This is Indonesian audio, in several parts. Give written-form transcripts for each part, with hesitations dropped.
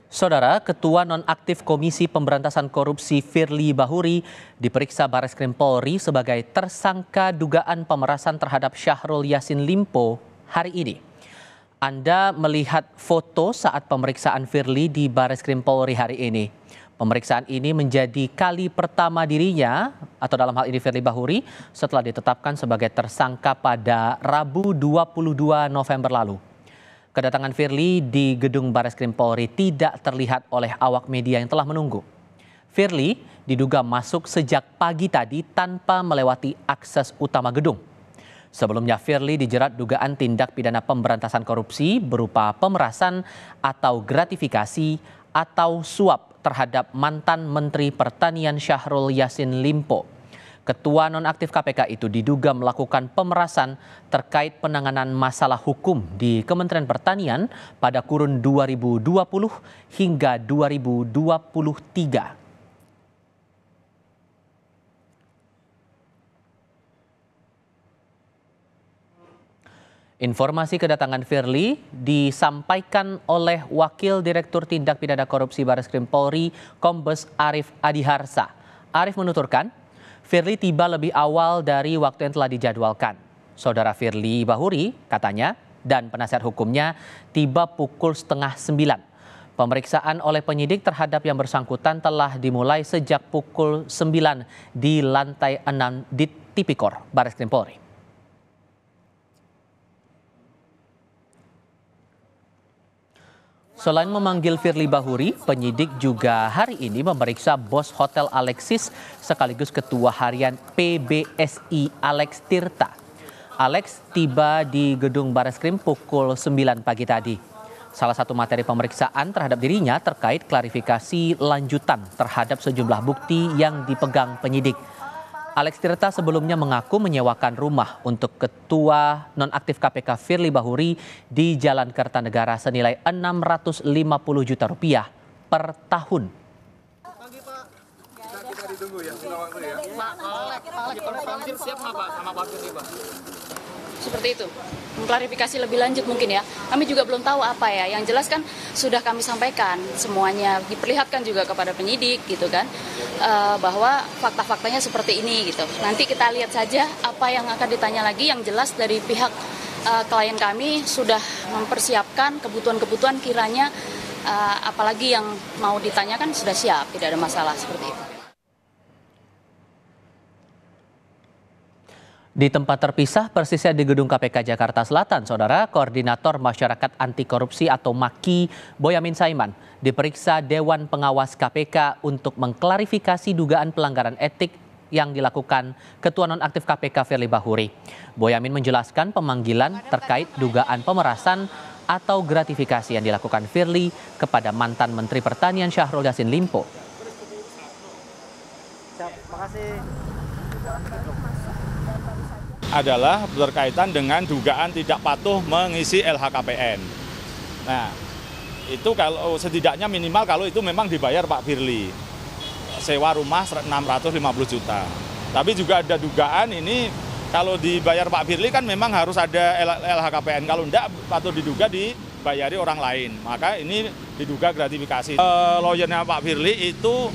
Saudara, Ketua Nonaktif Komisi Pemberantasan Korupsi Firly Bahuri diperiksa Bareskrim Polri sebagai tersangka dugaan pemerasan terhadap Syahrul Yassin Limpo hari ini. Anda melihat foto saat pemeriksaan Firly di Bareskrim Polri hari ini. Pemeriksaan ini menjadi kali pertama dirinya, atau dalam hal ini Firly Bahuri, setelah ditetapkan sebagai tersangka pada Rabu 22 November lalu. Kedatangan Firly di gedung Bareskrim Polri tidak terlihat oleh awak media yang telah menunggu. Firly diduga masuk sejak pagi tadi tanpa melewati akses utama gedung. Sebelumnya Firly dijerat dugaan tindak pidana pemberantasan korupsi berupa pemerasan atau gratifikasi atau suap terhadap mantan Menteri Pertanian Syahrul Yassin Limpo. Ketua nonaktif KPK itu diduga melakukan pemerasan terkait penanganan masalah hukum di Kementerian Pertanian pada kurun 2020 hingga 2023. Informasi kedatangan Firly disampaikan oleh Wakil Direktur Tindak Pidana Korupsi Bareskrim Polri, Kombes Arief Adiharsa. Arief menuturkan, Firly tiba lebih awal dari waktu yang telah dijadwalkan. Saudara Firly Bahuri, katanya, dan penasihat hukumnya tiba pukul 8:30. Pemeriksaan oleh penyidik terhadap yang bersangkutan telah dimulai sejak pukul 9 di lantai 6 di Tipikor, Bareskrim Polri. Selain memanggil Firly Bahuri, penyidik juga hari ini memeriksa bos Hotel Alexis sekaligus Ketua Harian PBSI Alex Tirta. Alex tiba di gedung Bareskrim pukul 9 pagi tadi. Salah satu materi pemeriksaan terhadap dirinya terkait klarifikasi lanjutan terhadap sejumlah bukti yang dipegang penyidik. Alex Tirta sebelumnya mengaku menyewakan rumah untuk Ketua Nonaktif KPK Firly Bahuri di Jalan Kertanegara senilai Rp650 juta per tahun. Pagi Pak, kita ditunggu ya, waktu ya. Pak, siap nggak Pak sama Pak Firly Pak? Seperti itu, mengklarifikasi lebih lanjut mungkin ya. Kami juga belum tahu apa ya, yang jelas kan sudah kami sampaikan semuanya, diperlihatkan juga kepada penyidik gitu kan, bahwa fakta-faktanya seperti ini gitu. Nanti kita lihat saja apa yang akan ditanya lagi, yang jelas dari pihak klien kami sudah mempersiapkan kebutuhan-kebutuhan kiranya apalagi yang mau ditanyakan sudah siap, tidak ada masalah seperti itu. Di tempat terpisah persisnya di gedung KPK Jakarta Selatan, Saudara, Koordinator Masyarakat Anti Korupsi atau MAKI Boyamin Saiman diperiksa Dewan Pengawas KPK untuk mengklarifikasi dugaan pelanggaran etik yang dilakukan Ketua Nonaktif KPK Firly Bahuri. Boyamin menjelaskan pemanggilan terkait dugaan pemerasan atau gratifikasi yang dilakukan Firly kepada mantan Menteri Pertanian Syahrul Yassin Limpo. Terima kasih. Adalah berkaitan dengan dugaan tidak patuh mengisi LHKPN. Nah, itu kalau setidaknya minimal kalau itu memang dibayar Pak Firly. Sewa rumah 650 juta. Tapi juga ada dugaan ini kalau dibayar Pak Firly kan memang harus ada LHKPN. Kalau enggak patut diduga dibayari orang lain. Maka ini diduga gratifikasi. Lawyernya Pak Firly itu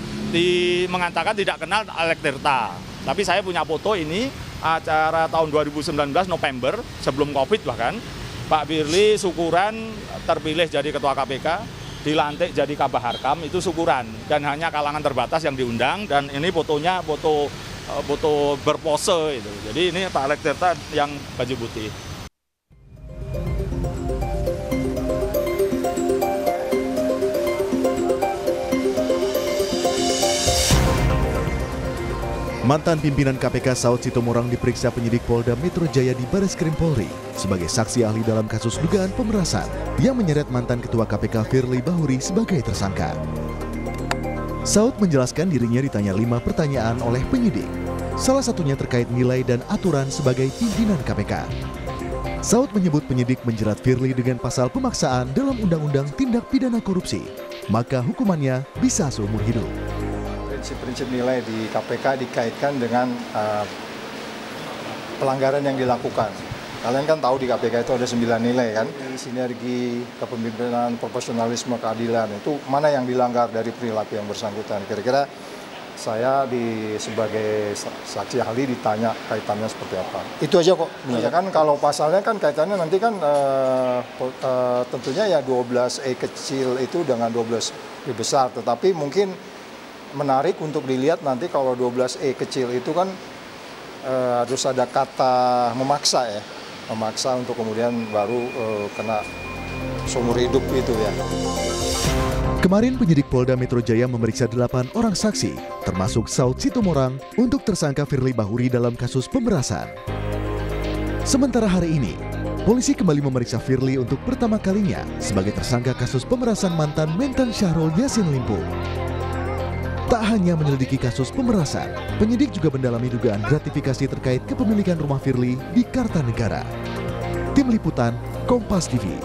mengatakan tidak kenal Alex Tirta. Tapi saya punya foto ini. Acara tahun 2019 November, sebelum Covid bahkan, Pak Firly syukuran terpilih jadi Ketua KPK, dilantik jadi Kabah Harkam, itu syukuran. Dan hanya kalangan terbatas yang diundang, dan ini fotonya foto berpose. Itu. Jadi ini Pak Alex Tirta yang baju putih. Mantan pimpinan KPK Saud Sitomorang diperiksa penyidik Polda Metro Jaya di Bareskrim Polri sebagai saksi ahli dalam kasus dugaan pemerasan yang menyeret mantan Ketua KPK Firly Bahuri sebagai tersangka. Saud menjelaskan dirinya ditanya 5 pertanyaan oleh penyidik, salah satunya terkait nilai dan aturan sebagai pimpinan KPK. Saud menyebut penyidik menjerat Firly dengan pasal pemaksaan dalam Undang-Undang Tindak Pidana Korupsi, maka hukumannya bisa seumur hidup. Prinsip-prinsip nilai di KPK dikaitkan dengan pelanggaran yang dilakukan. Kalian kan tahu di KPK itu ada 9 nilai kan, sinergi, kepemimpinan, profesionalisme, keadilan, itu mana yang dilanggar dari perilaku yang bersangkutan. Kira-kira saya sebagai saksi ahli ditanya kaitannya seperti apa. Itu aja kok. Ya kan kalau pasalnya kan kaitannya nanti kan tentunya ya 12E kecil itu dengan 12E besar. Tetapi mungkin menarik untuk dilihat nanti kalau 12E kecil itu kan harus ada kata memaksa ya. Memaksa untuk kemudian baru kena seumur hidup itu ya. Kemarin penyidik Polda Metro Jaya memeriksa 8 orang saksi, termasuk Saud Situmorang, untuk tersangka Firly Bahuri dalam kasus pemerasan. Sementara hari ini, polisi kembali memeriksa Firly untuk pertama kalinya sebagai tersangka kasus pemerasan mantan Mentan Syahrul Yassin Limpo. Tak hanya menyelidiki kasus pemerasan, penyidik juga mendalami dugaan gratifikasi terkait kepemilikan rumah Firly di Kartanegara. Tim Liputan, Kompas TV.